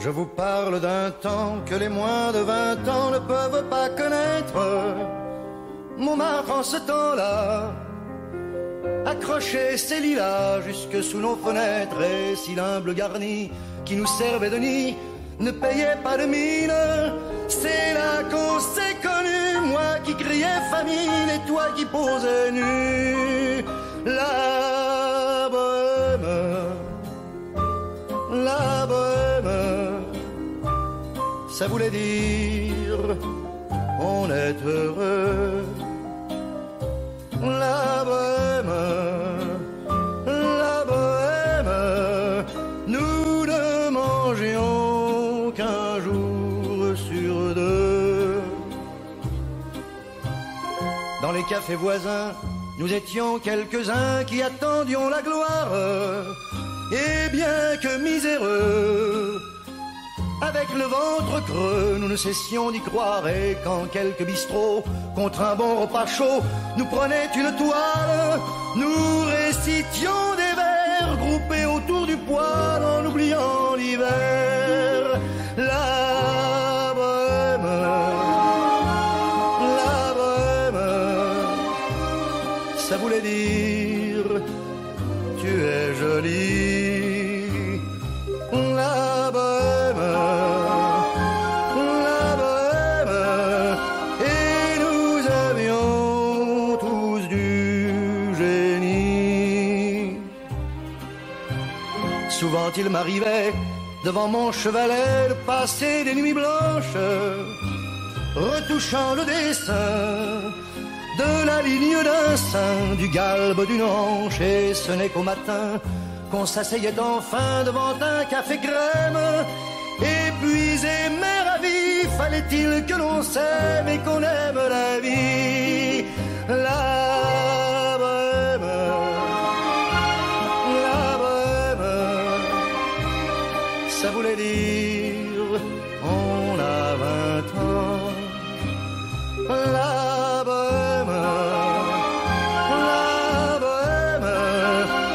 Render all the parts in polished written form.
Je vous parle d'un temps que les moins de 20 ans ne peuvent pas connaître. Montmartre en ce temps-là accrochait ses lilas jusque sous nos fenêtres, et si l'humble garni qui nous servait de nid ne payait pas de mine, c'est là qu'on s'est connus, moi qui criais famine et toi qui posais nu. La bohème, la bohème, ça voulait dire on est heureux. La bohème, la bohème, nous ne mangions qu'un jour sur deux. Dans les cafés voisins, nous étions quelques-uns qui attendions la gloire. Et bien que miséreux, avec le ventre creux, nous ne cessions d'y croire. Et quand quelques bistrots, contre un bon repas chaud, nous prenaient une toile, nous récitions des vers groupés autour du poêle en oubliant l'hiver. La bohème, la bohème, ça voulait dire tu es jolie. La bohème, la bohème, et nous avions tous du génie. Souvent il m'arrivait devant mon chevalet de passer des nuits blanches, retouchant le dessin de la ligne d'un sein, du galbe d'une hanche, et ce n'est qu'au matin qu'on s'asseyait enfin devant un café crème. Épuisé mais ravi, fallait-il que l'on s'aime et qu'on aime la vie. La bohème, la bohème, ça voulait dire on a 20 ans. La bohème, la bohème,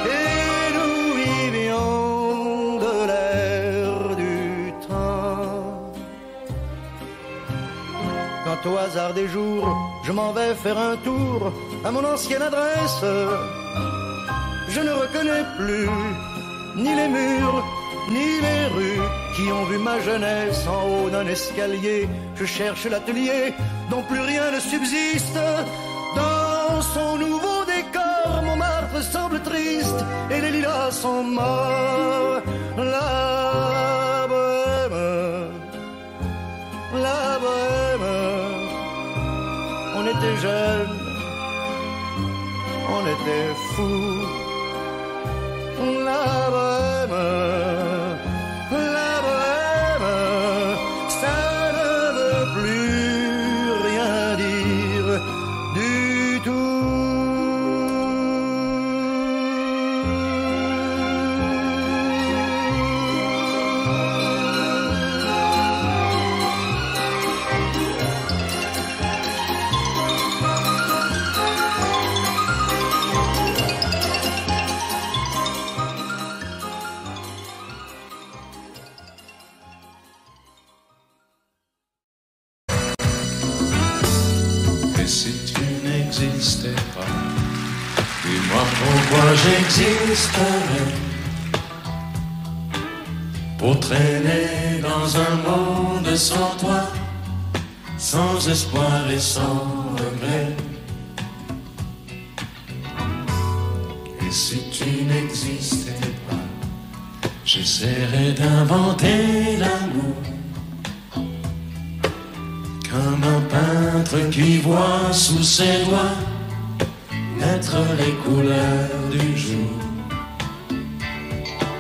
et nous vivions de l'air du temps. Quand au hasard des jours, je m'en vais faire un tour à mon ancienne adresse, je ne reconnais plus ni les murs, ni les rues qui ont vu ma jeunesse en haut d'un escalier. Je cherche l'atelier dont plus rien ne subsiste. Dans son nouveau décor, Montmartre semble triste et les lilas sont morts. La bohème, la bohème, on était jeunes, on était fous. La bohème, la bohème, ça ne veut plus rien dire du tout. Pourquoi j'existerais pour traîner dans un monde sans toi, sans espoir et sans regret? Et si tu n'existais pas, j'essaierais d'inventer l'amour comme un peintre qui voit sous ses doigts naître les couleurs du jour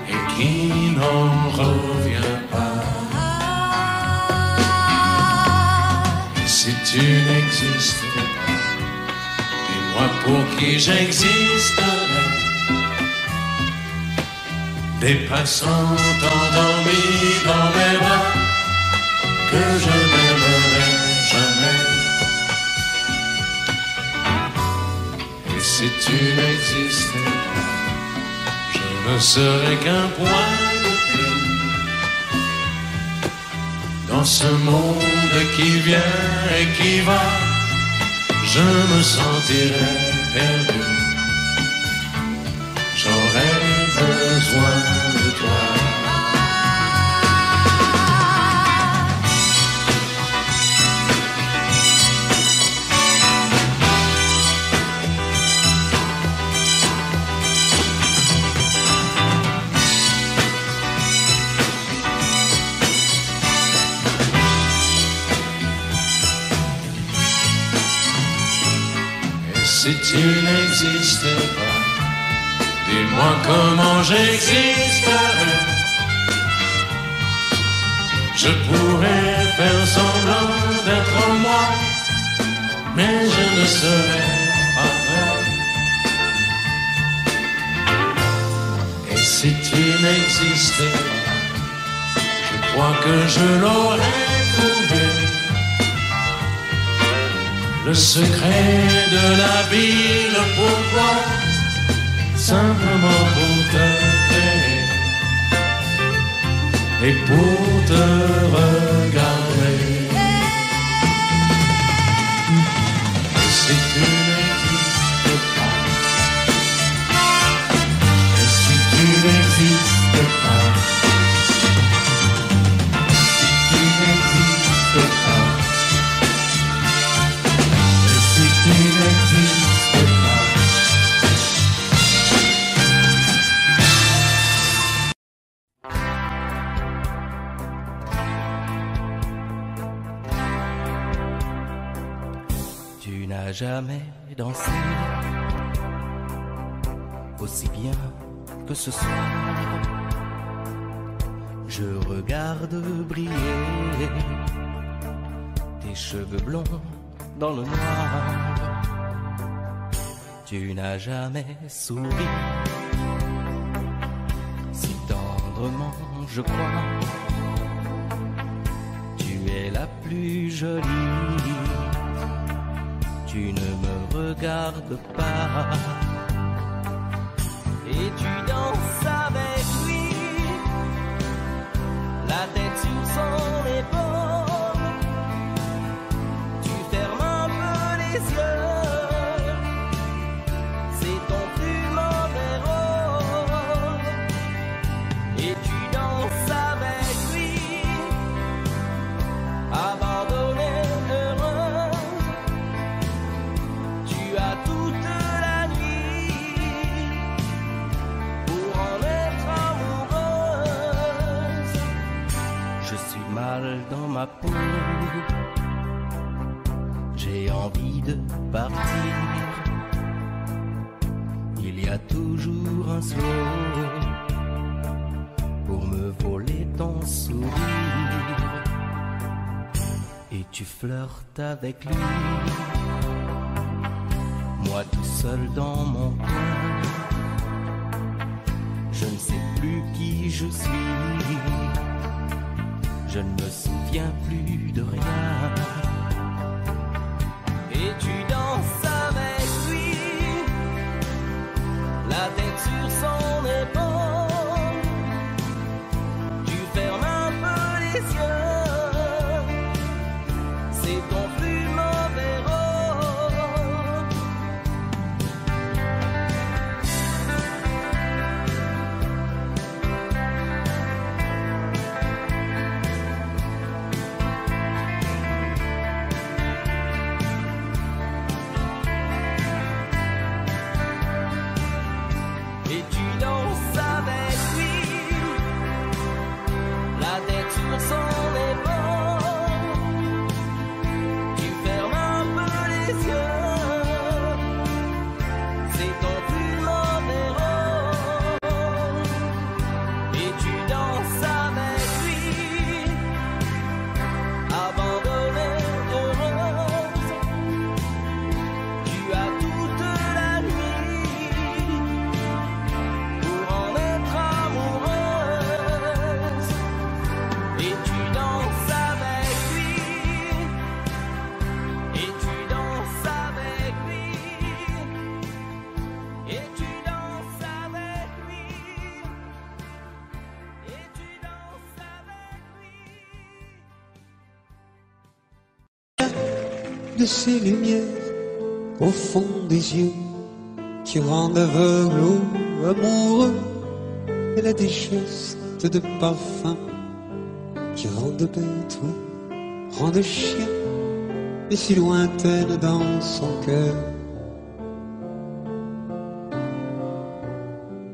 et qui n'en revient pas. Et si tu n'existais pas, dis-moi pour qui j'existerais. Des passants endormis dans mes bras que je n'aimerais jamais. Si tu n'existais pas, je ne serais qu'un point de plus Dans ce monde qui vient et qui va, je me sentirais perdu. J'aurais besoin de toi. Si tu n'existais pas, dis-moi comment j'existerais. Je pourrais faire semblant d'être moi, mais je ne serais pas vrai. Et si tu n'existais pas, je crois que je l'aurais trouvé. Le secret de la vie, le pourquoi, simplement pour te faire et pour te regarder. Et si tu n'existes pas, et si tu n'existes pas, si tu n'existes pas, tu n'existes pas. Tu n'as jamais dansé aussi bien que ce soir. Je regarde briller tes cheveux blonds dans le noir. Tu n'as jamais souri si tendrement, je crois. Tu es la plus jolie. Tu ne me regardes pas et tu danses avec lui, la tête sur son épaule. Tu fermes un peu les yeux, c'est ton plus mauvais rôle. Et tu danses avec lui, abandonné, heureux. Tu as toute la nuit pour en être amoureuse. Je suis mal dans ma peau, j'ai envie de partir. Il y a toujours un slow pour me voler ton sourire. Et tu flirtes avec lui, moi tout seul dans mon coin. Je ne sais plus qui je suis, je ne me souviens plus de rien. Et tu danses avec lui, la tête sur son épaule. Tu fermes un peu les yeux, c'est ton plus mauvais rôle. de ces lumières au fond des yeux qui rendent aveugle ou amoureux, elle a des gestes de parfum qui rendent bête ou rendent chien, et si lointaine dans son cœur.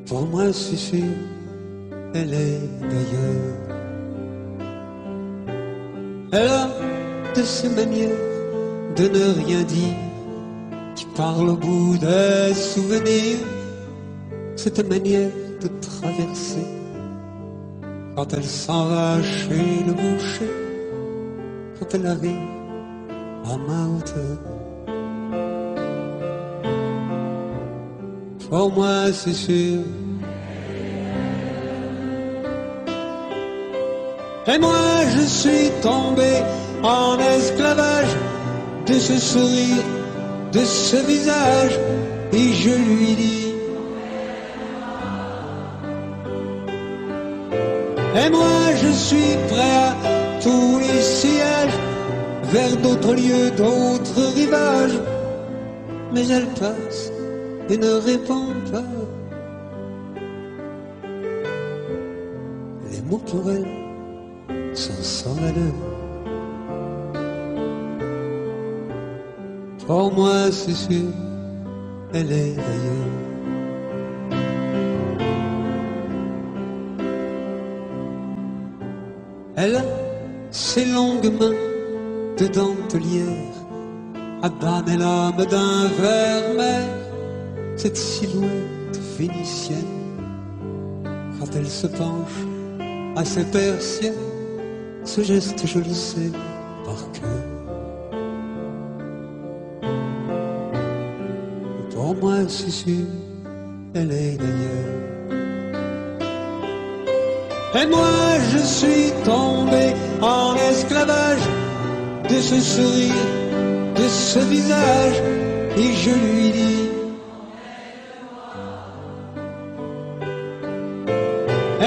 Pour moi c'est sûr, elle est d'ailleurs. Elle a de ces manières de ne rien dire, qui parle au bout des souvenirs, cette manière de traverser quand elle s'en va chez le boucher, quand elle arrive à ma hauteur. Pour moi c'est sûr. Et moi je suis tombé en esclavage de ce sourire, de ce visage, et je lui dis: et moi je suis prêt à tous les sillages, vers d'autres lieux, d'autres rivages. Mais elle passe et ne répond pas. Les mots pour elle sont sans valeur. Pour moi c'est sûr, elle est d'ailleurs. Elle a ses longues mains de dentelière à banner l'âme d'un vermeil, cette silhouette vénitienne quand elle se penche à ses persiennes, ce geste je le sais par cœur. Pour moi c'est sûr, elle est d'ailleurs. Et moi je suis tombé en esclavage de ce sourire, de ce visage, et je lui dis: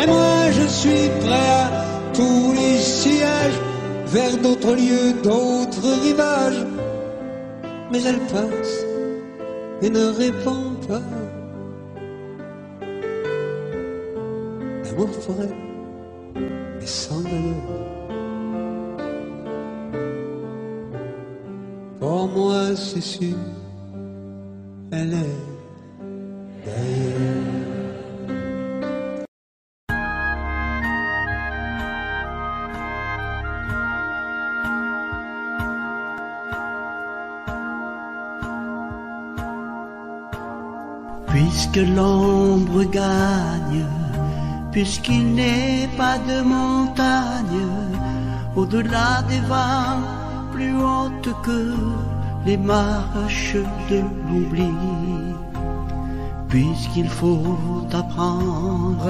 et moi je suis prêt à tous les sillages, vers d'autres lieux, d'autres rivages. Mais elle passe et ne répond pas. L'amour pour elle est sans valeur. Pour moi c'est sûr, elle est d'ailleurs. Puisque l'ombre gagne, puisqu'il n'est pas de montagne au-delà des vagues plus hautes que les marches de l'oubli, puisqu'il faut apprendre,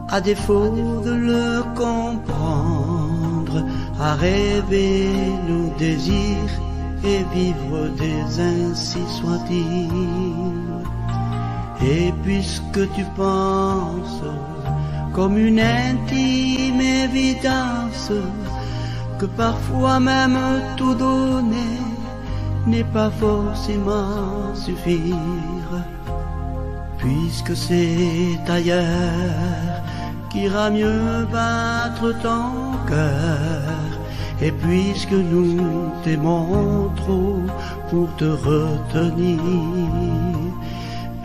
à défaut de le comprendre, à rêver nos désirs et vivre des ainsi soit-il. Et puisque tu penses comme une intime évidence que parfois même tout donner n'est pas forcément suffire, puisque c'est ailleurs qu'ira mieux battre ton cœur, et puisque nous t'aimons trop pour te retenir,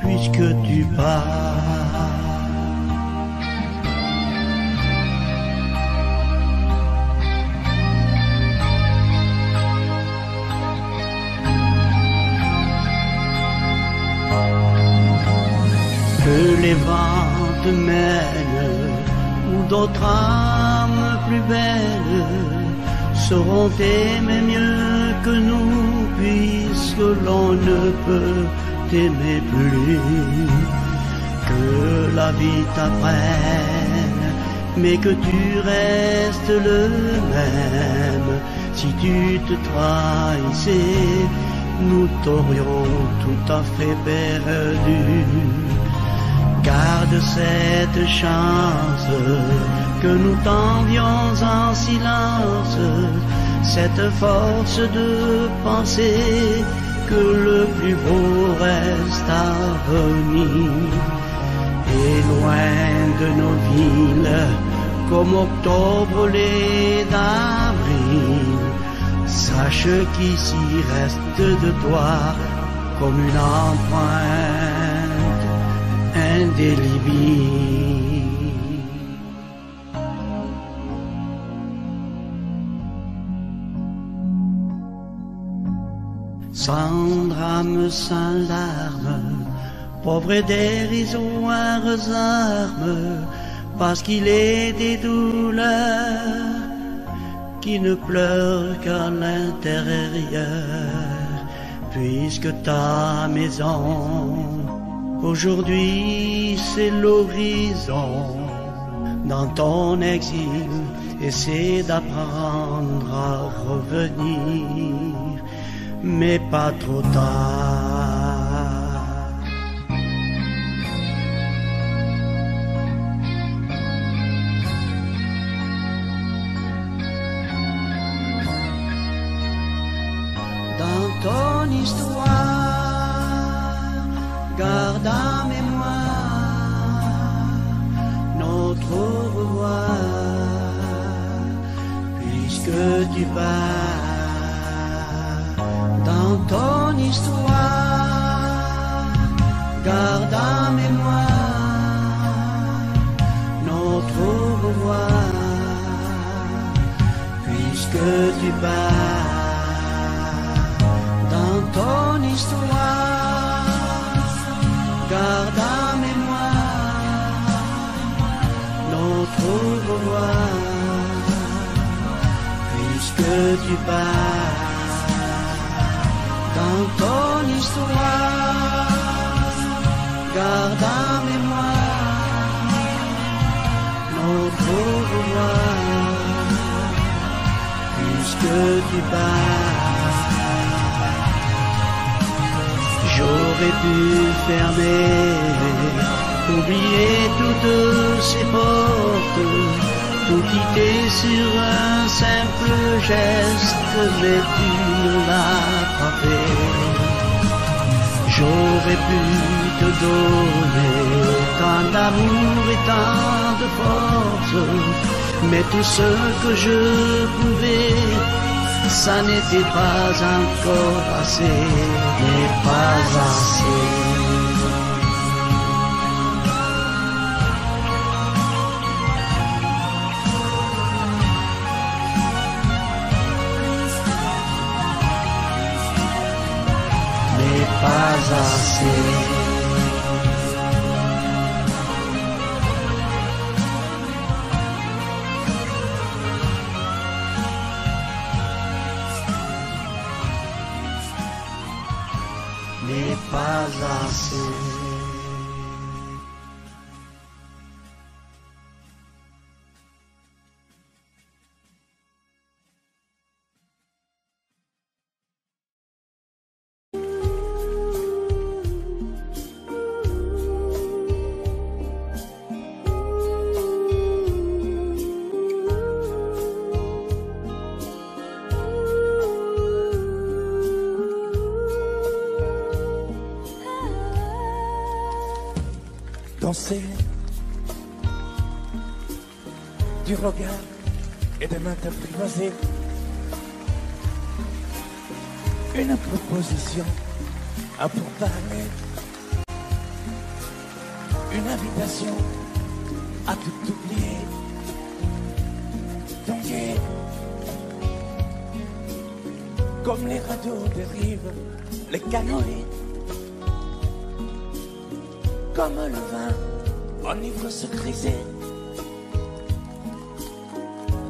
puisque tu pars. Que les vents te mènent où d'autres âmes plus belles sauront aimer mieux que nous, puisque l'on ne peut t'aimer plus. Que la vie t'apprenne, mais que tu restes le même. Si tu te trahissais, nous t'aurions tout à fait perdu. Garde cette chance que nous t'envions en silence, cette force de penser que le plus beau reste à venir. Et loin de nos villes, comme octobre l'est d'avril, sache qu'ici reste de toi comme une empreinte indélébile. Sans drame, sans larmes, pauvre et dérisoires armes, parce qu'il est des douleurs qui ne pleurent qu'à l'intérieur, puisque ta maison aujourd'hui c'est l'horizon. Dans ton exil, essaie d'apprendre à revenir, mais pas trop tard. Dans ton histoire, garde en mémoire notre au revoir, puisque tu pars. Dans ton histoire, garde en mémoire notre au revoir, puisque tu pars. Dans ton histoire, garde en mémoire notre au revoir, puisque tu pars. Dans ton histoire, garde en mémoire notre au revoir, puisque tu pars. J'aurais pu fermer, oublier toutes ces portes, tout quitter sur un simple geste, mais tu ne l'as pas fait. J'aurais pu te donner tant d'amour et tant de force, mais tout ce que je pouvais, ça n'était pas encore assez, mais pas assez. Pas assez. Mais pas assez. Danser du regard et des mains apprivoisées, une proposition à pourparler, une invitation à tout oublier, tanguer comme les radeaux des rives, les canoës. Comme le vin enivre se griser,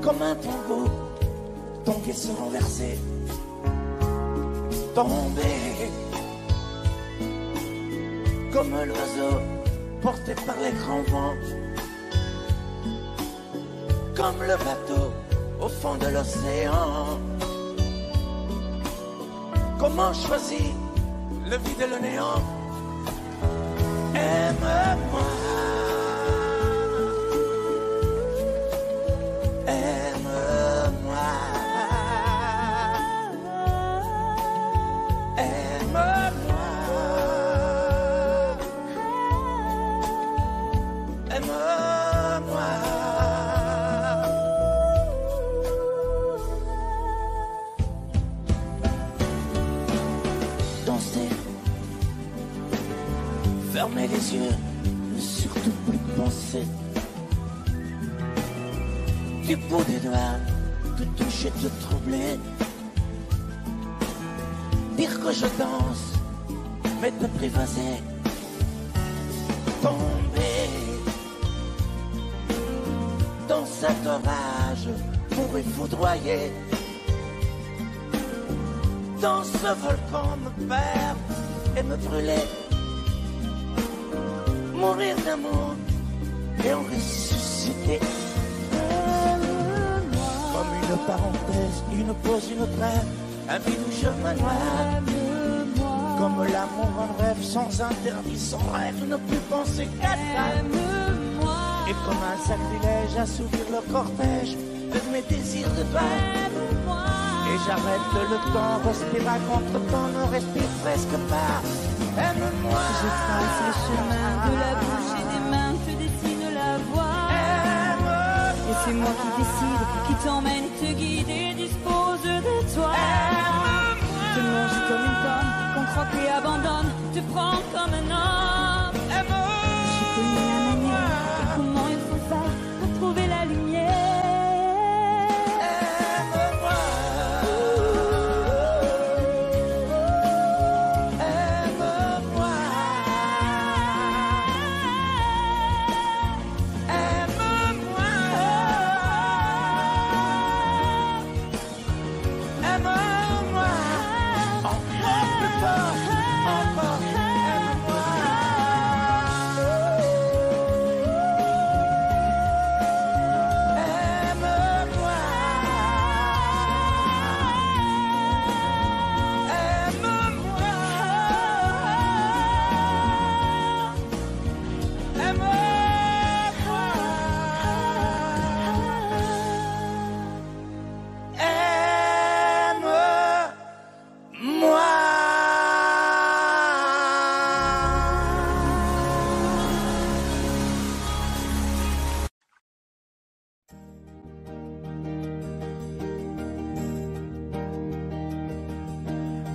comme un tango, tanguer se renverser, tomber, comme l'oiseau porté par les grands vents, comme le bateau au fond de l'océan. Comment choisir le vide et le néant? Aime-moi, aime-moi, Fermez les yeux, ne surtout plus penser. Du bout des doigts, te toucher, te troubler. Dire que je danse, mais t'apprivoiser. Tomber dans cet orage pour y foudroyer. Dans ce volcan me perdre et me brûler. Mourir d'amour et en ressusciter. Comme une parenthèse, une pause, une trêve, un vide où je me noie. Comme l'amour en rêve, sans interdit, sans rêve, ne plus penser qu'à ça. Et comme un sacrilège, assouvir le cortège de mes désirs de toi. Et j'arrête le temps, respire à contre-temps, ne respire presque pas. Aime-moi. Je trace le chemin de la bouche et des mains, te dessine la voie. Et c'est moi qui décide, qui t'emmène, te guide et dispose de toi. Te mange comme une pomme, qu'on croque et abandonne, te prends comme un homme. Je connais la manière et comment il faut faire pour trouver la lumière.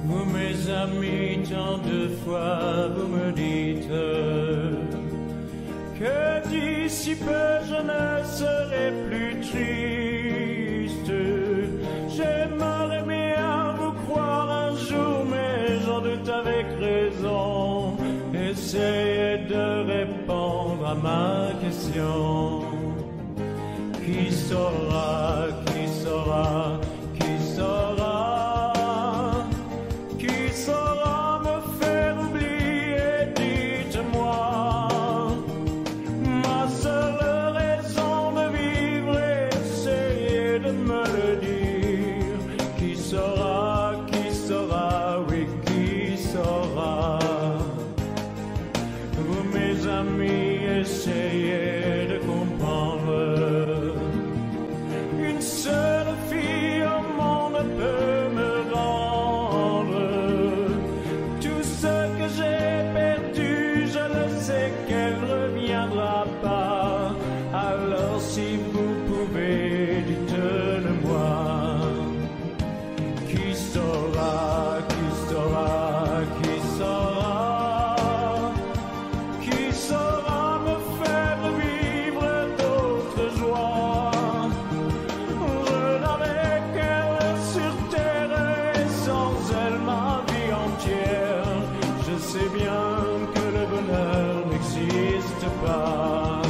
Vous mes amis, tant de fois vous me dites que d'ici peu je ne serai plus triste. J'aimerais bien vous croire un jour, mais j'en doute avec raison. Essayez de répondre à ma question. Qui saura, qui saura, qui saura? Qui saura me faire oublier, dites-moi. Ma seule raison de vivre, essayez de me le dire. Qui saura, oui, qui saura? Vous mes amis, essayez de comprendre. Une seule fille au monde peut me rendre tout ce que j'ai perdu, je le sais qu'elle reviendra pas. Alors si vous pouvez, dites-le-moi. Qui saura, qui saura, qui saura? Qui saura me faire vivre d'autres joies? Je n'avais qu'elle sur terre et sans elle ma vie entière. Je sais bien que le bonheur n'existe pas.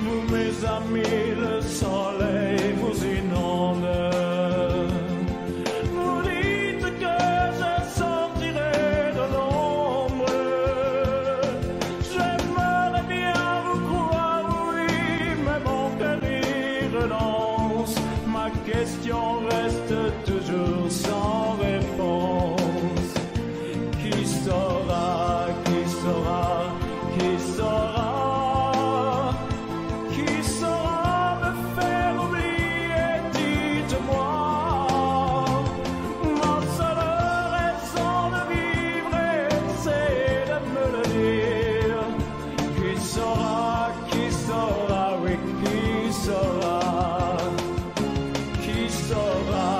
Vous mes amis, le soleil vous inonde. Vous dites que je sortirai de l'ombre. J'aimerais bien vous croire, oui, mais mon cœur y renonce. Ma question reste toujours sans réponse. Qui saura, qui saura, qui saura? Qui saura me faire oublier, dites-moi. Ma seule raison de vivre, c'est de me le dire. Qui saura, oui, qui saura? Qui saura,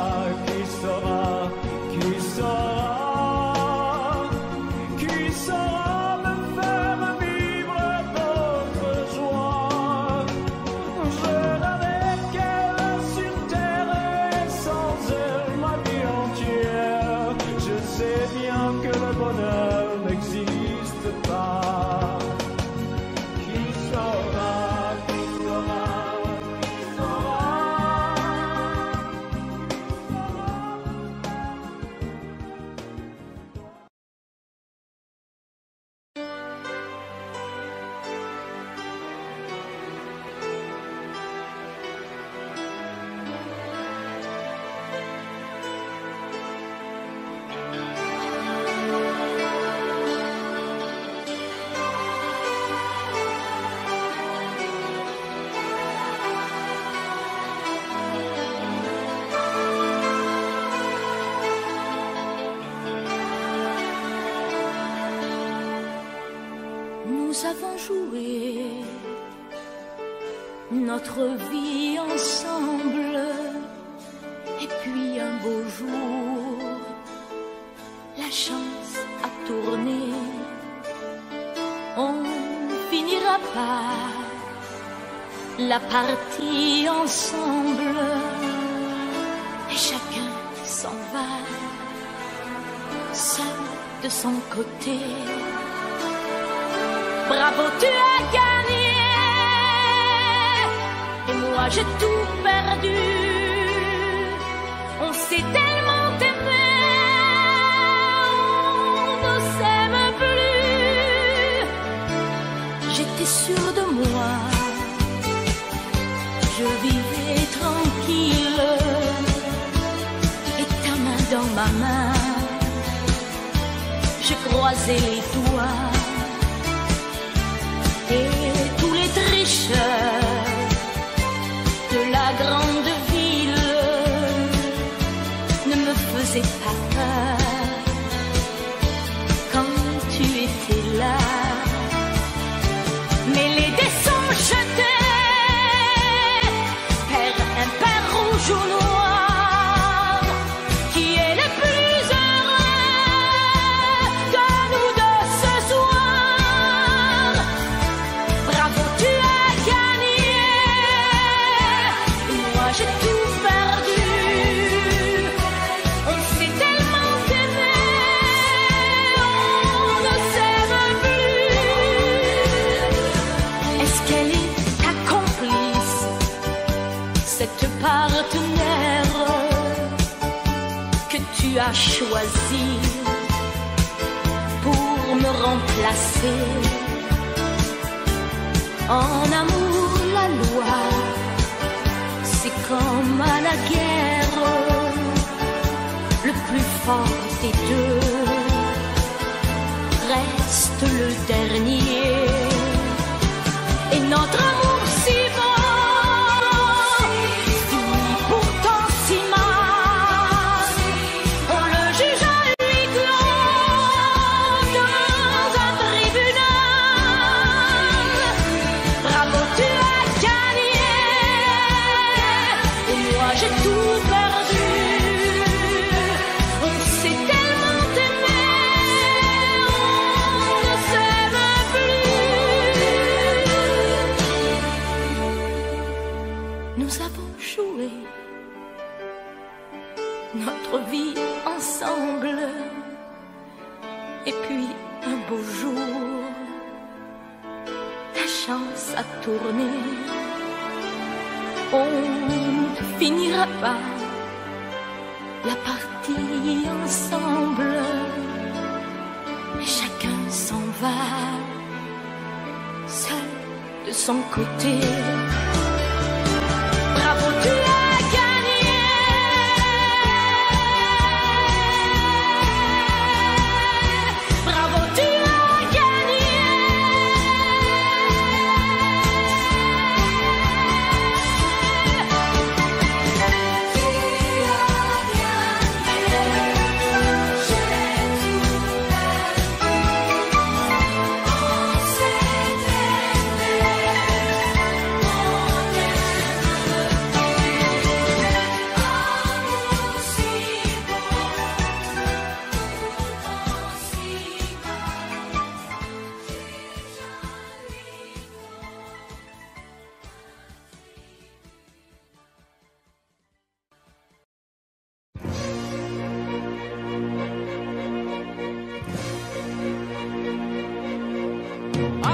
avons joué notre vie ensemble, et puis un beau jour, la chance a tourné. On finira par la partie ensemble, et chacun s'en va, seul de son côté. Bravo, tu as gagné, et moi j'ai tout perdu. On s'est tellement aimé, on ne s'aime plus. J'étais sûre de moi, je vivais tranquille, et ta main dans ma main, je croisais les doigts. Et tous les tricheurs de la grande ville ne me faisaient pas peur quand tu étais là. Mais les dés sont jetés, père impair, rouge ou noir, qui est le plus heureux de nous deux ce soir. Bravo, tu as gagné, et moi j'ai tout perdu. On s'est tellement aimé, on ne s'aime plus. Est-ce qu'elle est ta complice, cette partenaire que tu as choisi pour me remplacer? En amour, la loi, c'est comme à la guerre, le plus fort des deux reste le dernier. Et notre amour si beau finit pourtant si mal. On le juge à huis clos dans un tribunal. Bravo, tu as gagné, et moi j'ai tout perdu. On s'est tellement aimé, on ne s'aime plus. Nous avons joué notre vie ensemble, et puis un beau jour, la chance a tourné. On ne finira pas la partie ensemble, mais chacun s'en va, seul de son côté. Bravo, tu as gagné, bravo, tu as gagné.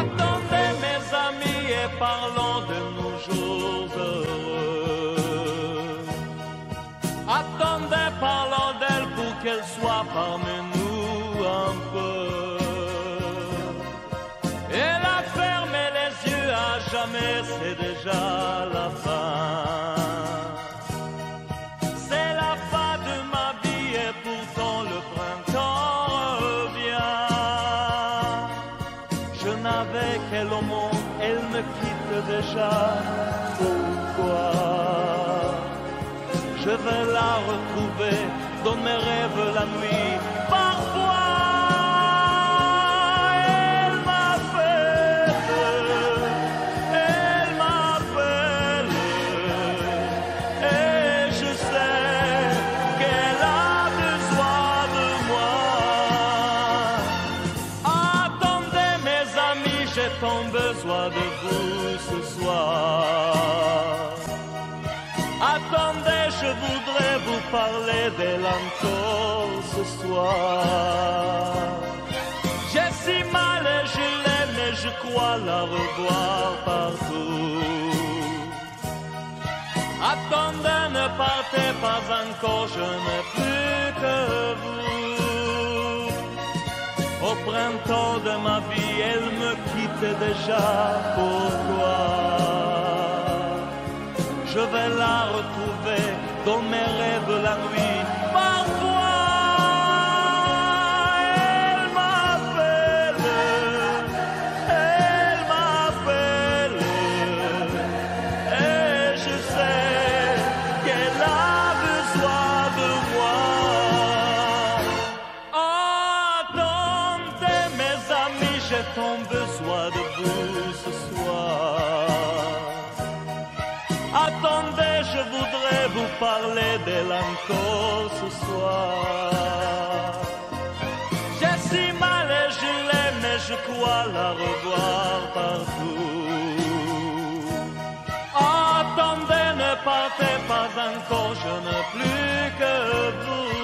Attendez mes amis et parlons de nos jours heureux. Attendez, parlons d'elle pour qu'elle soit parmi nous un peu. Elle a fermé les yeux à jamais, c'est déjà la fin. C'est la fin de ma vie et pourtant le printemps revient. Je n'avais qu'elle au monde, elle me quitte déjà. Pourquoi? Je vais la retrouver dans mes rêves la nuit. Parfois, elle m'a fait Attendez, je voudrais vous parler d'elle encore ce soir. J'ai si mal et je l'aime et je crois la revoir partout. Attendez, ne partez pas encore, je n'ai plus que vous. Au printemps de ma vie, elle me quitte déjà, pourquoi? Je vais la retrouver dans mes rêves la nuit. Parfois, elle m'appelle, et je sais qu'elle a besoin de moi. Attendez, mes amis, j'ai tant besoin de vous ce soir. Attendez, je voudrais vous parler d'elle encore ce soir. J'ai si mal et je l'aime et je crois la revoir partout. Attendez, ne partez pas encore, je n'ai plus que vous.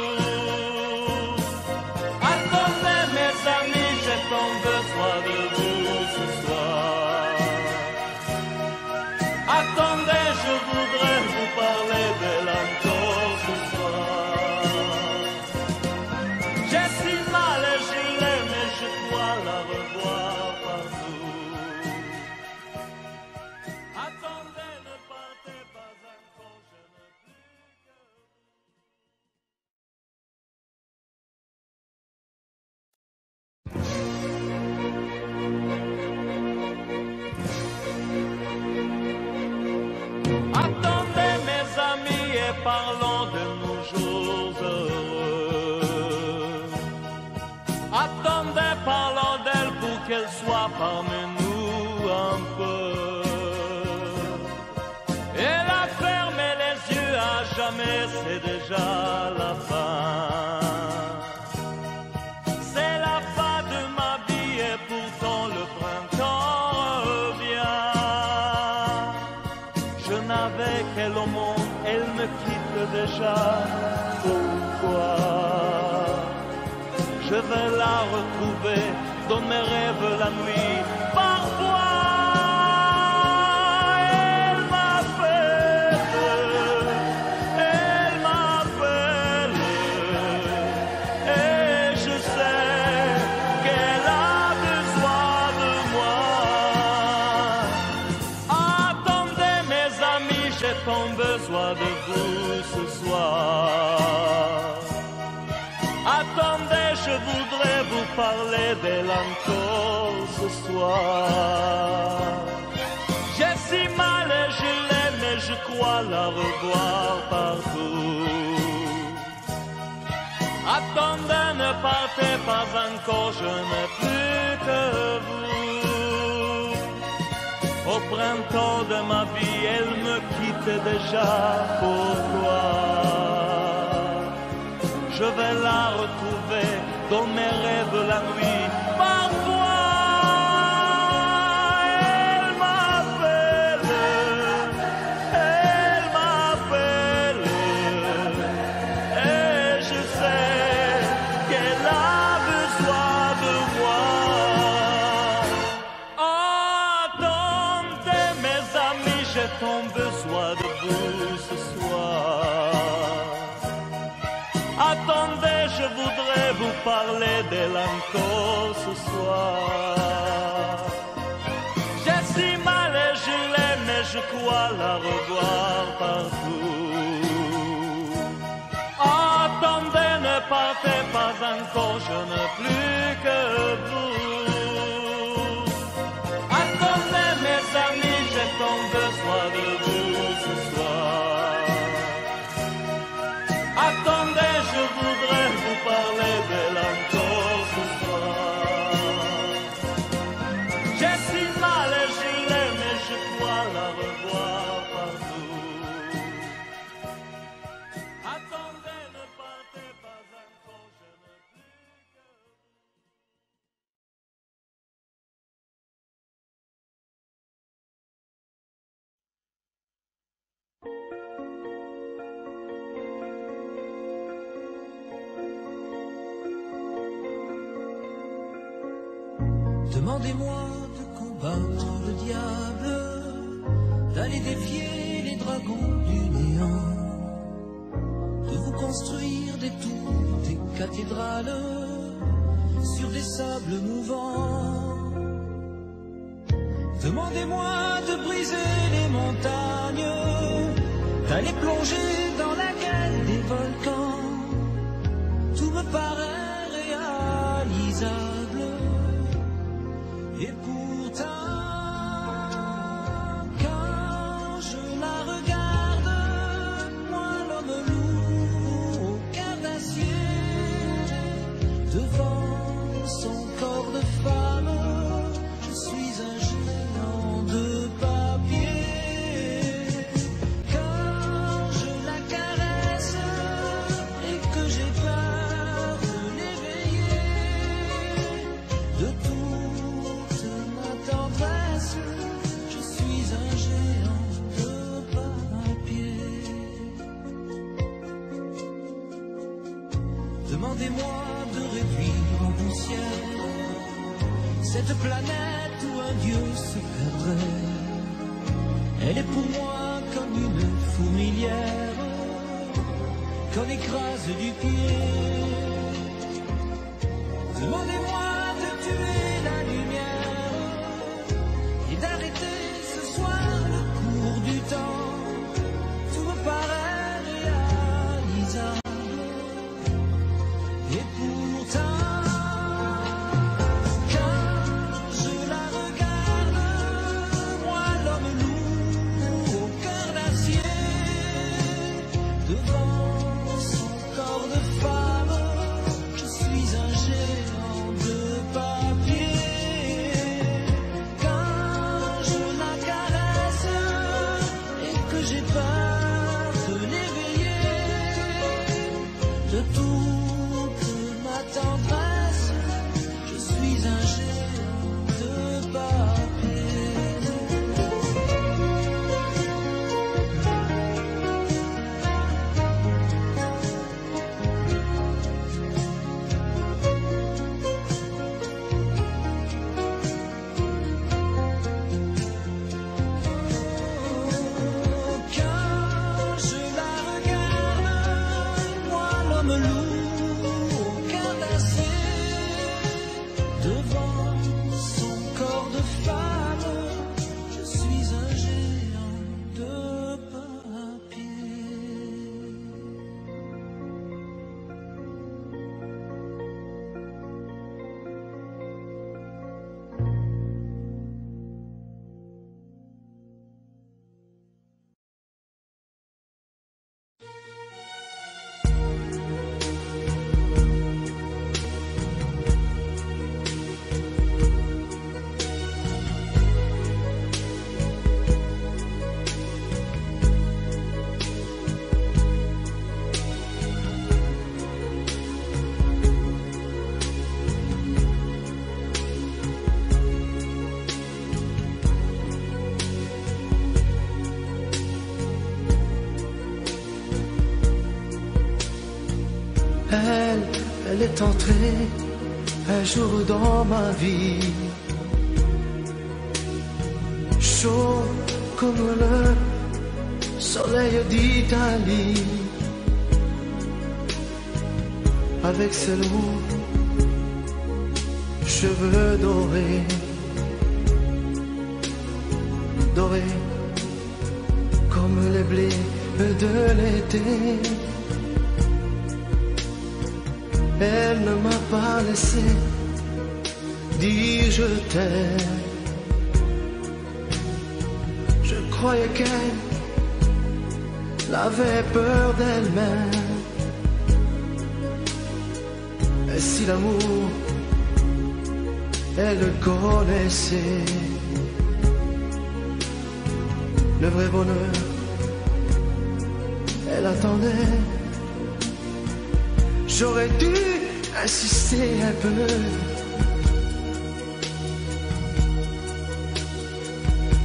Attendez, mes amis, j'ai tant besoin de vous ce soir. Attendez, je voudrais vous parler d'elle encore ce soir. J'ai si mal et je l'aime et je crois la revoir partout. Attendez, ne partez pas encore, je n'ai plus que vous. Attendez, mes amis, et parlons de nos jours heureux. Attendez, parlons d'elle pour qu'elle soit parmi nous un peu. Elle a fermé les yeux à jamais, c'est déjà la fin. C'est la fin de ma vie et pourtant le printemps revient. Je n'avais qu'elle au monde, elle me quitte déjà. Pourquoi? Je vais la retrouver dans mes rêves la nuit. Parfois, elle m'appelle, et je sais qu'elle a besoin de moi. Attendez, mes amis, j'ai tant besoin de vous ce soir. Attendez, je voudrais vous parler d'elle encore ce soir. J'ai si mal et je l'aime et je crois la revoir partout. Attendez, ne partez pas encore, je n'ai plus que vous. Au printemps de ma vie, elle me quitte déjà, pourquoi? Je vais la retrouver dans mes rêves la nuit. Parfois, elle m'appelle, et je sais qu'elle a besoin de moi. Attendez, mes amis, j'ai tant besoin de vous ce soir. Attendez, je voudrais vous parler d'elle encore ce soir. J'ai si mal et je l'aime et je crois la revoir partout. Attendez, ne partez pas encore, je n'ai plus que vous. Attendez, mes amis, j'ai tant besoin de vous ce soir. Attendez, je voudrais vous parler d'elle encore ce soir. J'ai si mal et je l'aime et je crois la revoir partout. Attendez, ne partez pas encore, je n'ai plus que vous. Demandez-moi de combattre le diable, d'aller défier les dragons du néant, de vous construire des tours, des cathédrales sur des sables mouvants. Demandez-moi de briser les montagnes, d'aller plonger dans la gueule des volcans. Tout me paraît réalisable, et pourtant, quand je la regarde, moi l'homme lourd au cœur d'acier, devant son corps de femme, je suis un géant de papier. Quand je la caresse et que j'ai peur de l'éveiller, de toute ma tendresse, je suis un géant de papier. Demandez-moi de réduire en poussière cette planète où un dieu se perdrait. Elle est pour moi comme une fourmilière qu'on écrase du pied. Demandez-moi de tuer la lumière et d'arrêter ce soir le cours du temps. Tout me paraît réalisable, et pourtant, Elle est entrée un jour dans ma vie, chaud comme le soleil d'Italie, avec ses lourds cheveux dorés, dorés comme les blés de l'été. Elle ne m'a pas laissé dire je t'aime. Je croyais qu'elle avait peur d'elle-même. Et si l'amour, elle le connaissait, le vrai bonheur, elle attendait. J'aurais dû insister un peu.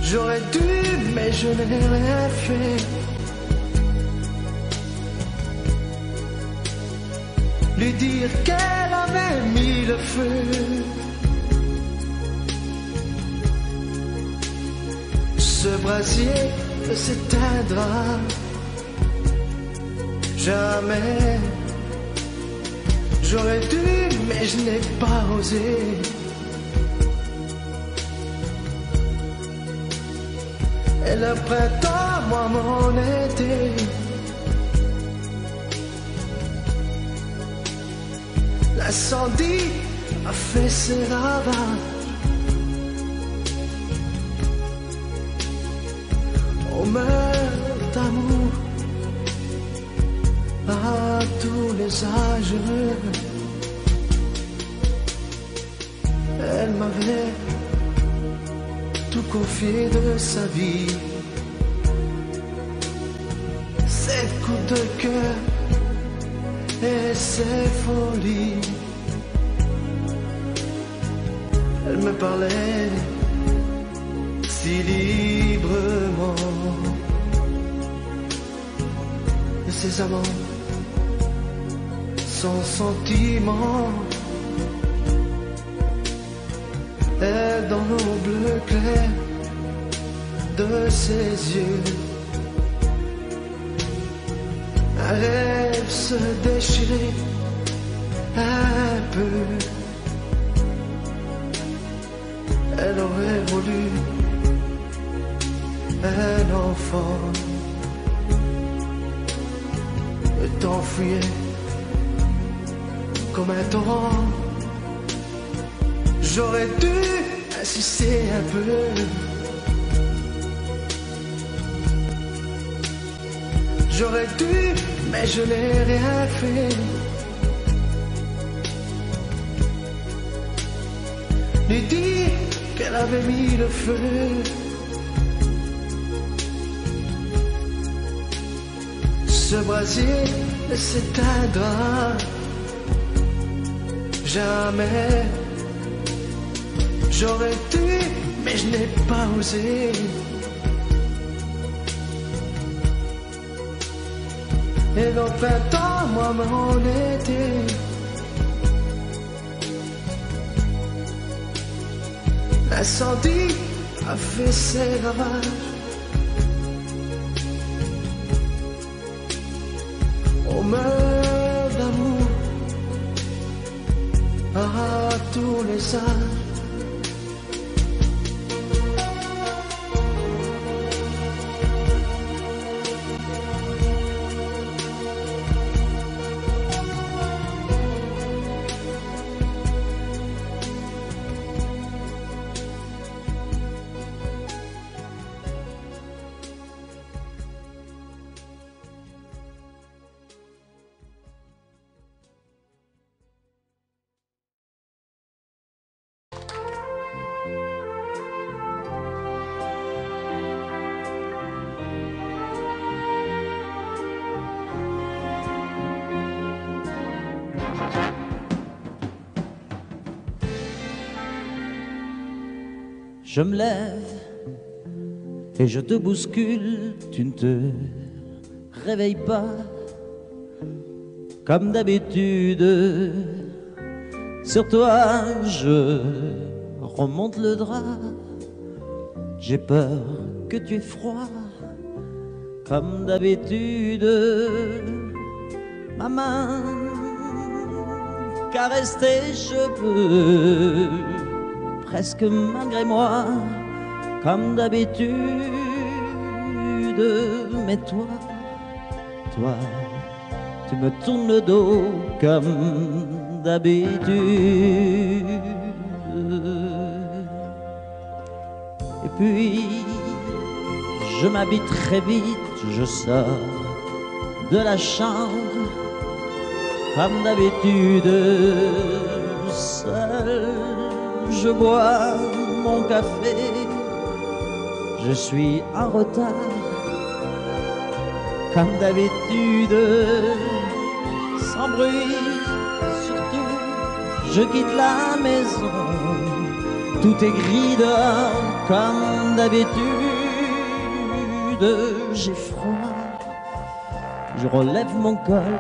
J'aurais dû, mais je n'ai rien fait. Lui dire qu'elle avait mis le feu. Ce brasier s'éteindra jamais. J'aurais dû, mais je n'ai pas osé. Et le printemps, moi mon été. L'incendie a fait ses ravages. On meurt d'amour à tous les âges. Elle m'avait tout confié de sa vie. Ses coups de cœur et ses folies. Elle me parlait si librement de ses amants, sans sentiment. Et dans le bleu clair de ses yeux, un rêve se déchirait un peu. Elle aurait voulu un enfant. Le temps fuyait comme un torrent. J'aurais dû insister un peu. J'aurais dû, mais je n'ai rien fait. Lui dire qu'elle avait mis le feu. Ce brasier s'éteindra jamais. J'aurais dû, mais je n'ai pas osé. Et dans 20 ans, moi m'en étais. L'incendie a fait ses ravages. On meurt d'amour à tous les âges. Je me lève et je te bouscule, tu ne te réveilles pas comme d'habitude. Sur toi je remonte le drap, j'ai peur que tu aies froid comme d'habitude. Ma main caresse tes cheveux, presque malgré moi, comme d'habitude. Mais toi, tu me tournes le dos comme d'habitude. Et puis, je m'habille très vite, je sors de la chambre, comme d'habitude, seul. Je bois mon café, je suis en retard, comme d'habitude, sans bruit, surtout, je quitte la maison, tout est gris dehors, comme d'habitude, j'ai froid, je relève mon col,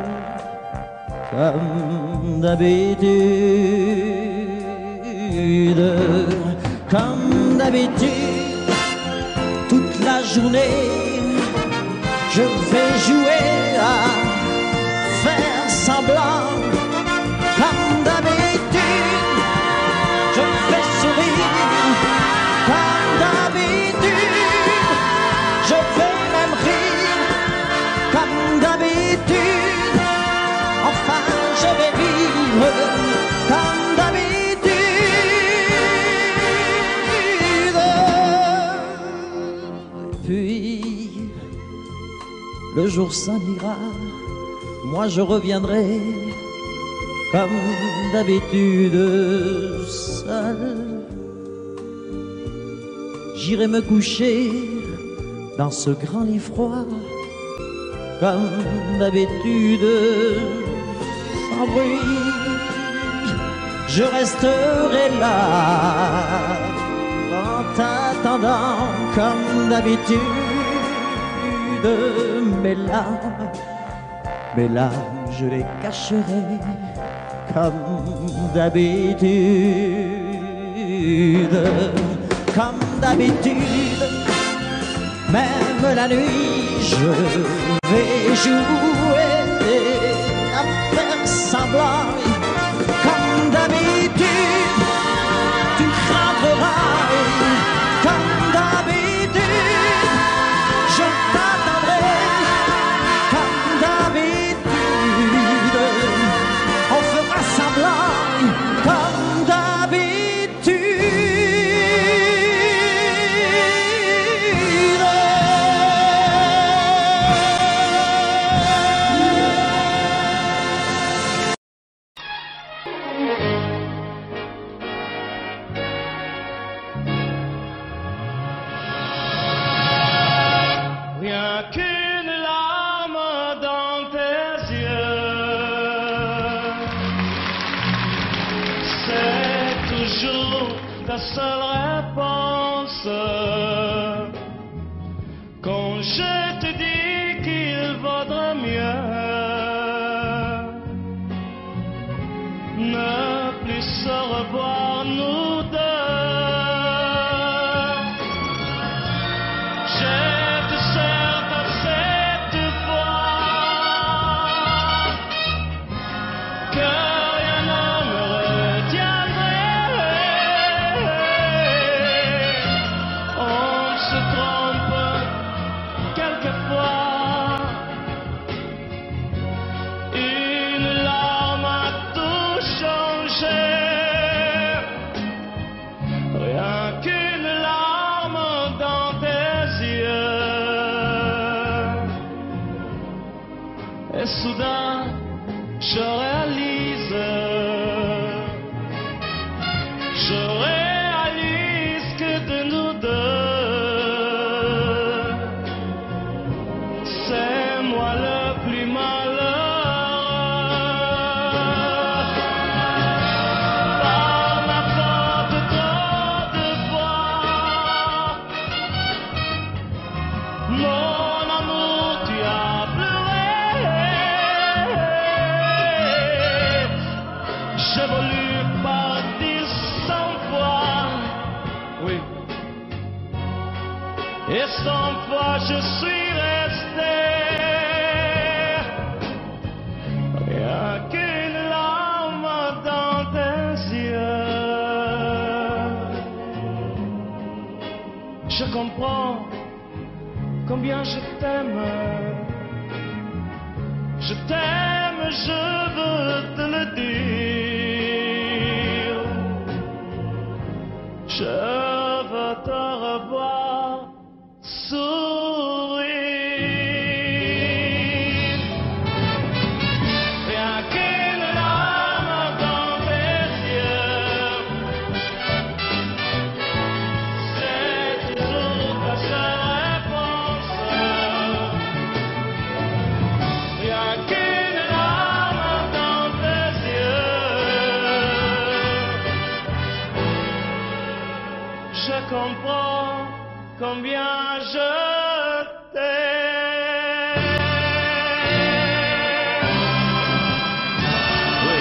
comme d'habitude. Comme d'habitude, toute journée, je vais jouer à faire semblant. Comme d'habitude, je vais sourire. Comme d'habitude, je vais même rire. Comme d'habitude, enfin je vais vivre. Comme d'habitude. Puis le jour s'en ira, moi je reviendrai comme d'habitude seul. J'irai me coucher dans ce grand lit froid, comme d'habitude sans bruit. Je resterai là en t'attendant comme d'habitude. Mes larmes, je les cacherai comme d'habitude. Comme d'habitude, même la nuit, je vais jouer à faire semblant. Comme d'habitude, tu rentreras. Comme d'habitude, je t'attendrai. Comme d'habitude, on fera semblant. Comme d'habitude. Rien qu'une larme dans tes yeux, c'est toujours ta seule réponse. Quand je te dis qu'il vaudrait mieux ne plus se revoir nous deux. Et soudain, je réalise que de nous deux, c'est moi le plus malheureux. Par ma faute, trop de fois, mon amour, tu as pleuré. J'ai voulu partir 100 fois, oui, et 100 fois je suis resté. Rien qu'une larme dans tes yeux. Je comprends combien je t'aime. Je t'aime, je veux te le dire. Je veux te revoir sourire. Rien qu'une larme dans tes yeux, c'est toujours ta seule réponse. Rien qu'une larme dans tes yeux. Je comprends combien je t'aime. Oui.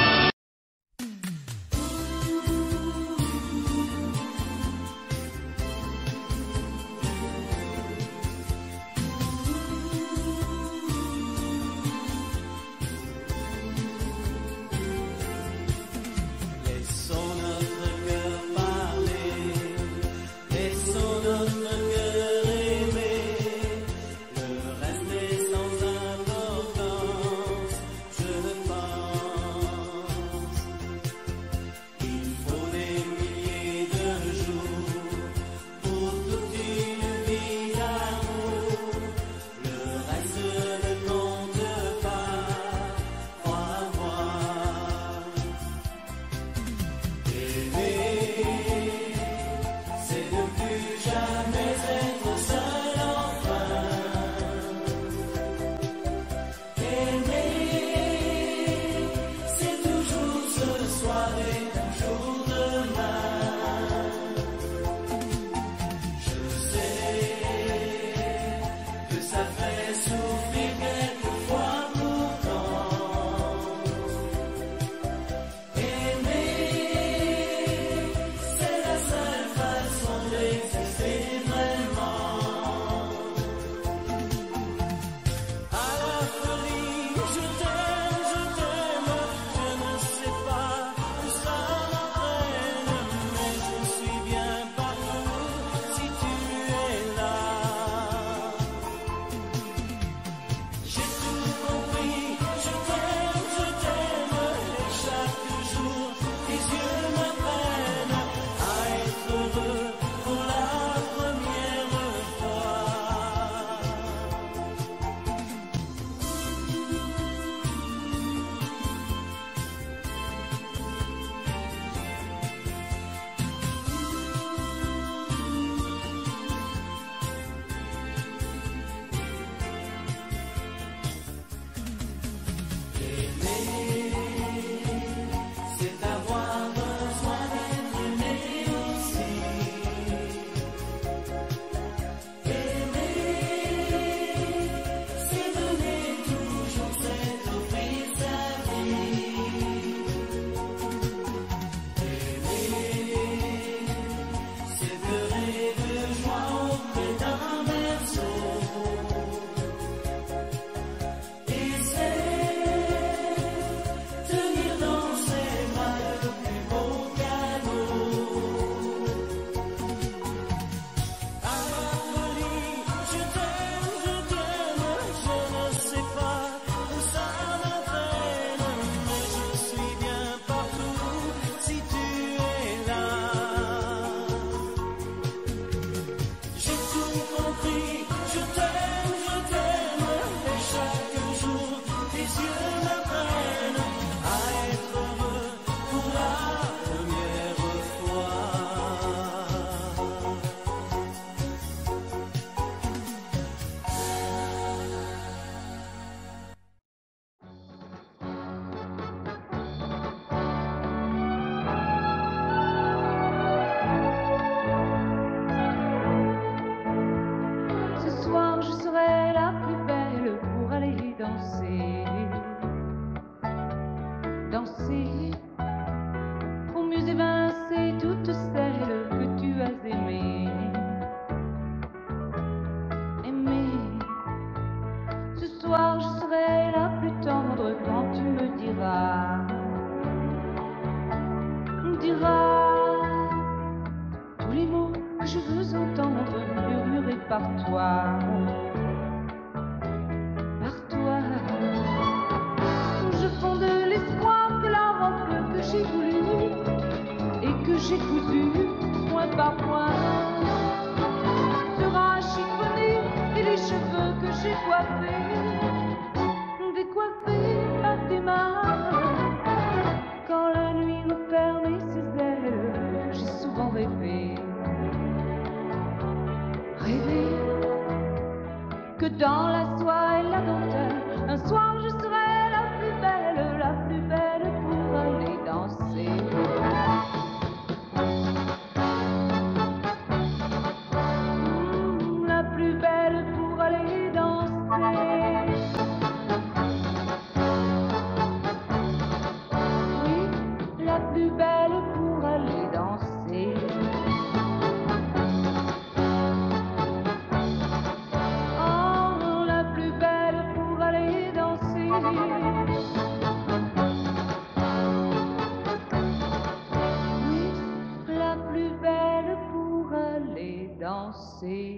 danser, danser, pour mieux évincer toutes celles que tu as aimées. Ce soir je serai la plus tendre quand tu me diras tous les mots que je veux entendre murmurés par toi. Je fonde l'espoir que la robe que j'ai voulue et que j'ai cousue point par point sera chiffonnée et les cheveux que j'ai coiffés décoiffés par tes mains. Quand la nuit referme ses ailes, j'ai souvent rêvé que dans la soie et la dentelle, un soir je serai la plus belle pour aller danser. La plus belle pour aller danser. Oui, la plus belle pour aller danser. Oh, la plus belle pour aller danser. Oui, la plus belle pour aller danser.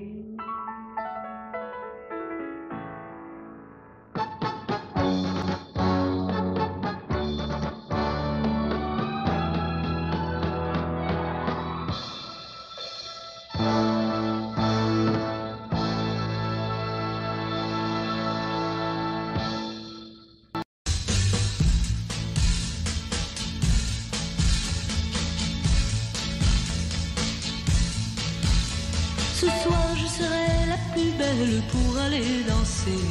Ce soir je serai la plus belle pour aller danser.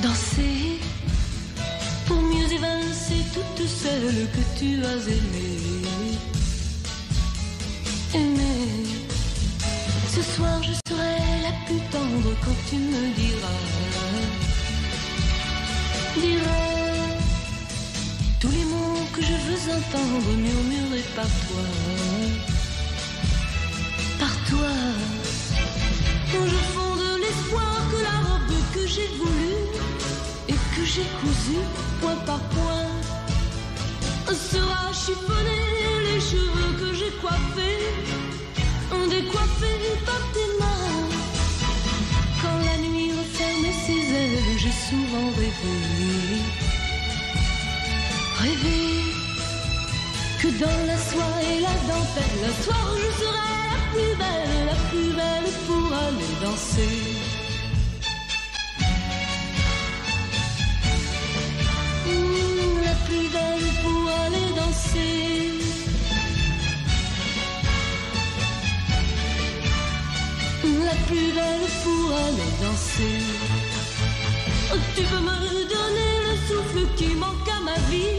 Danser, pour mieux évincer toutes celles que tu as aimées. Aimer. Ce soir je serai la plus tendre quand tu me diras tous les mots que je veux entendre murmurés par toi. Je fonde l'espoir que la robe que j'ai voulue et que j'ai cousue point par point sera chiffonnée, les cheveux que j'ai coiffés décoiffés par tes mains. Quand la nuit referme ses ailes, j'ai souvent rêvé que dans la soie et la dentelle, un soir je serai la plus belle pour aller danser. La plus belle pour aller danser. La plus belle pour aller danser. Tu peux me donner le souffle qui manque à ma vie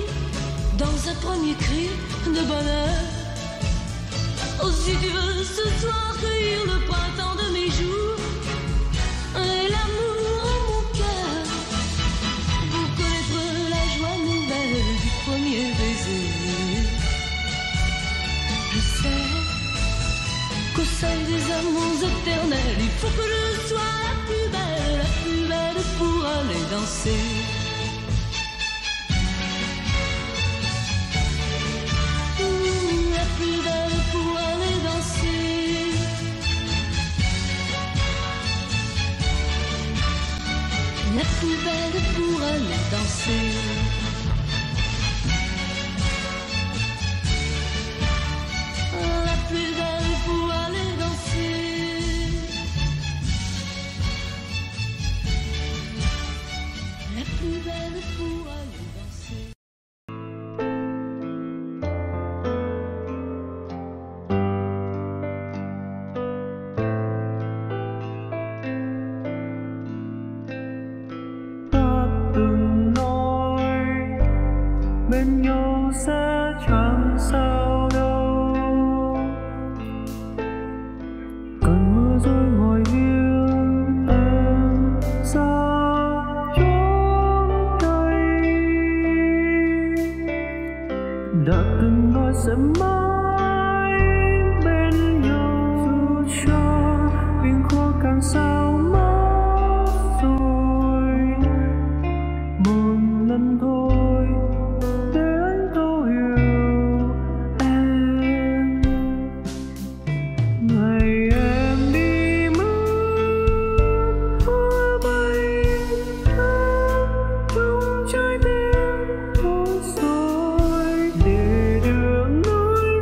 dans un premier cri de bonheur. Oh, si tu veux ce soir cueillir le printemps de mes jours et l'amour en mon cœur, pour connaître la joie nouvelle du premier baiser. Je sais qu'au sein des amours éternels, il faut que je sois la plus belle pour aller danser. La plus belle pour aller danser. La plus belle pour aller danser. La plus belle pour aller danser. La plus belle pour aller danser. bên nhau sẽ chẳng sao đâu. Cần mưa rơi ngồi yên em xa ta sẽ mãi bên nhau, dù cho biển khô càng sao mất rồi. Một lần thôi để anh thấu hiểu em. Ngày em đi mất, hoa bay trong trái tim thôi rồi, để đường nói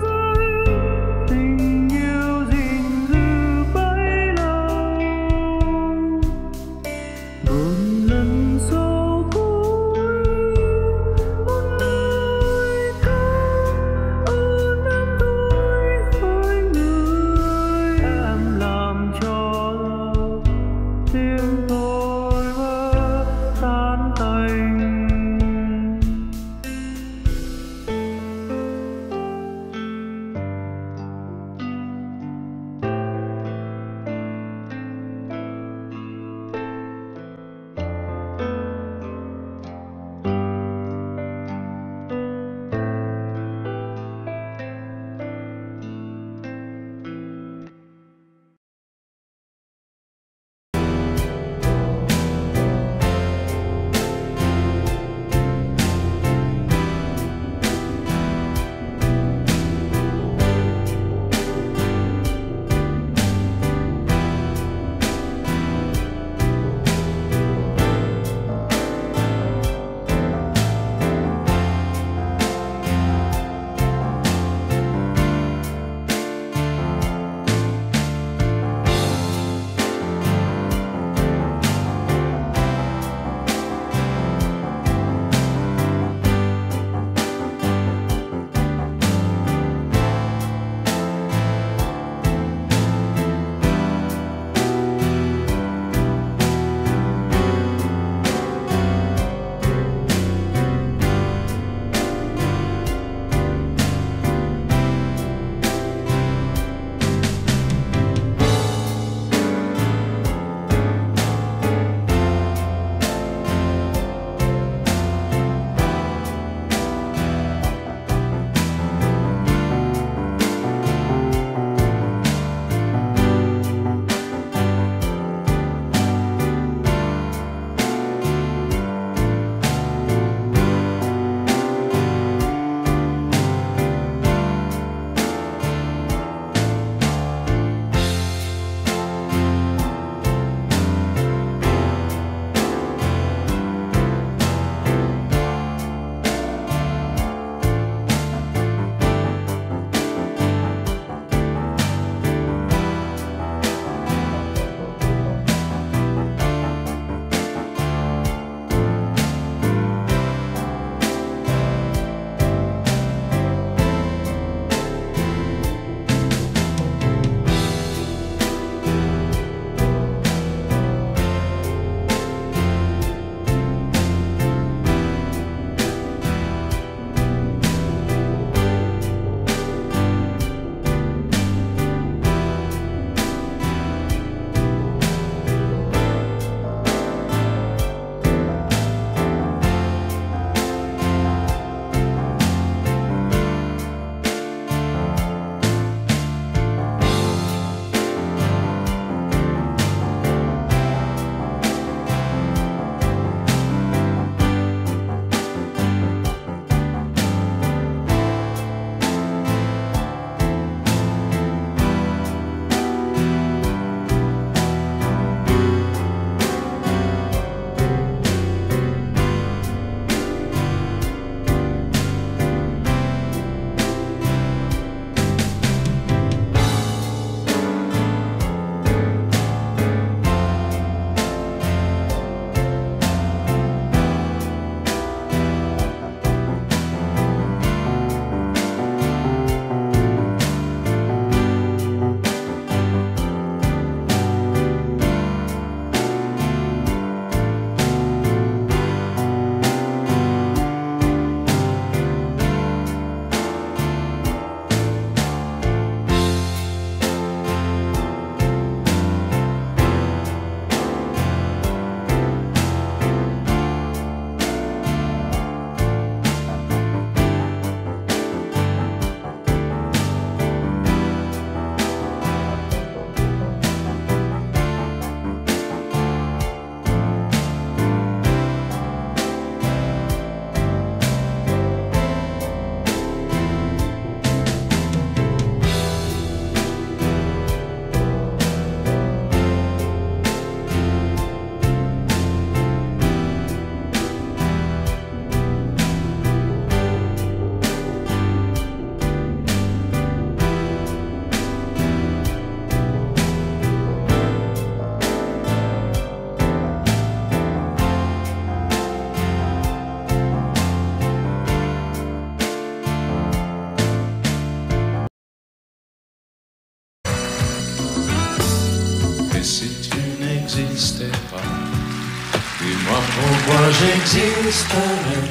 Dis-moi pourquoi j'existerais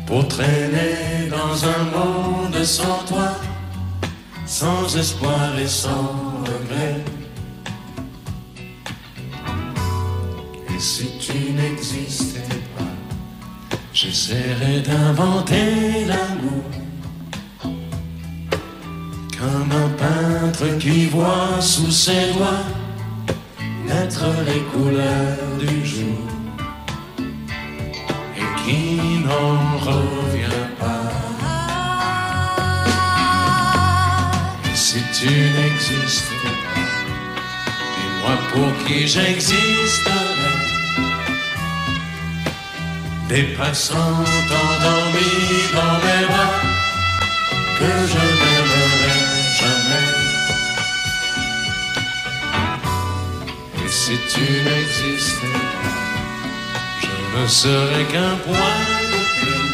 pour traîner dans un monde sans toi, sans espoir et sans regret. Et si tu n'existais pas, j'essaierais d'inventer l'amour comme un peintre qui voit sous ses doigts naître les couleurs du jour et qui n'en revient pas. Et si tu n'existais pas, dis-moi pour qui j'existerais. Des passants endormis dans mes bras que je n'aimerais jamais. Et si tu n'existais pas, je ne serais qu'un point de plus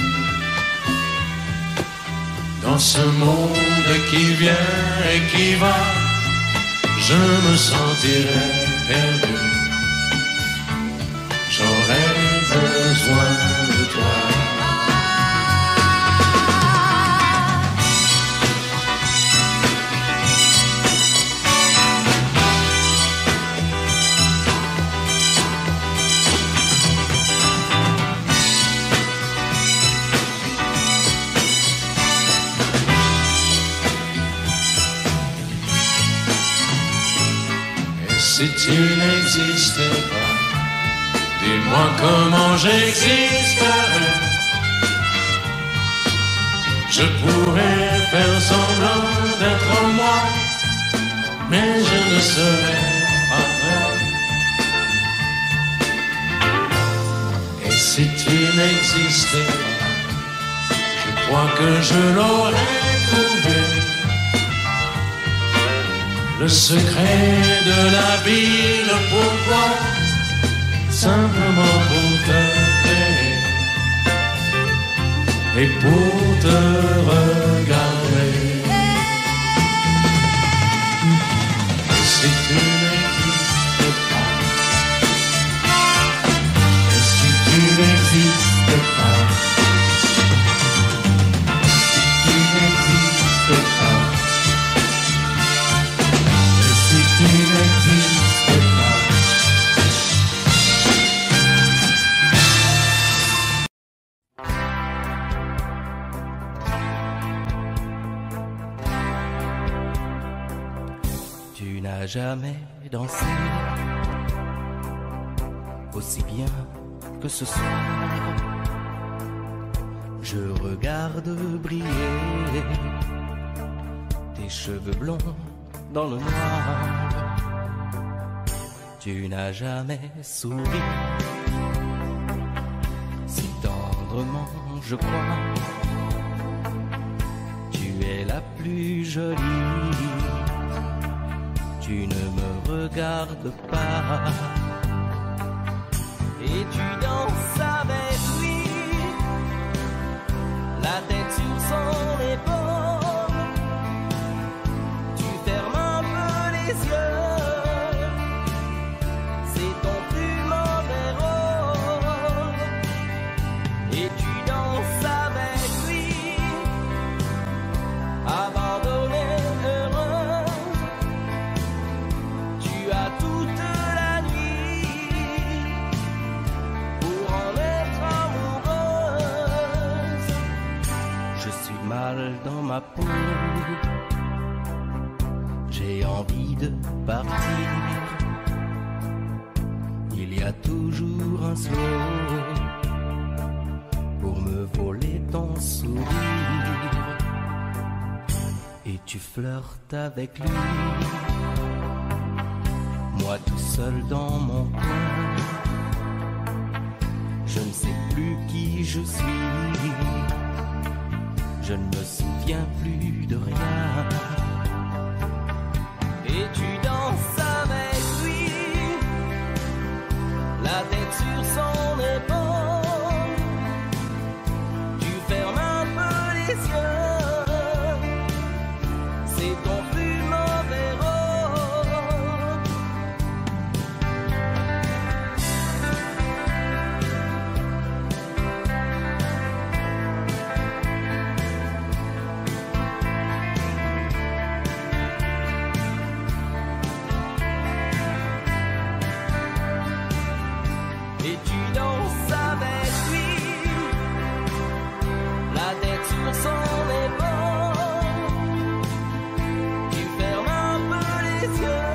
dans ce monde qui vient et qui va. Je me sentirais perdu. J'aurais besoin de toi. Et si tu n'existais pas, dis-moi comment j'existerais. Je pourrais faire semblant d'être moi, mais je ne serais pas vrai. Et si tu n'existais pas, je crois que je l'aurais trouvé. Le secret de la vie, le pourquoi, simplement pour te créer et pour te regarder. Et si tu n'existes pas, et si tu n'existes pas, si tu n'existes pas, et si tu n'existes pas. Tu n'as jamais dansé aussi bien que ce soir. Je regarde briller tes cheveux blonds dans le noir. Tu n'as jamais souri si tendrement, je crois. Tu es la plus jolie. Tu ne me regardes pas et tu danses avec lui, la tête sur son épaule. Tu fermes un peu les yeux, c'est ton plus mauvais rôle. Et tu danses avec lui, abandonné, heureux. Tu as toute la nuit pour en être amoureuse. Je suis mal dans ma peau, j'ai envie de partir. Il y a toujours un slow pour me voler ton sourire. Et tu flirtes avec lui, moi tout seul dans mon coin. Je ne sais plus qui je suis, je ne me souviens plus de rien. Et tu danses avec lui, la tête sur son épaule. Tu fermes un peu les yeux, c'est ton plus mauvais rôle. tes yeux.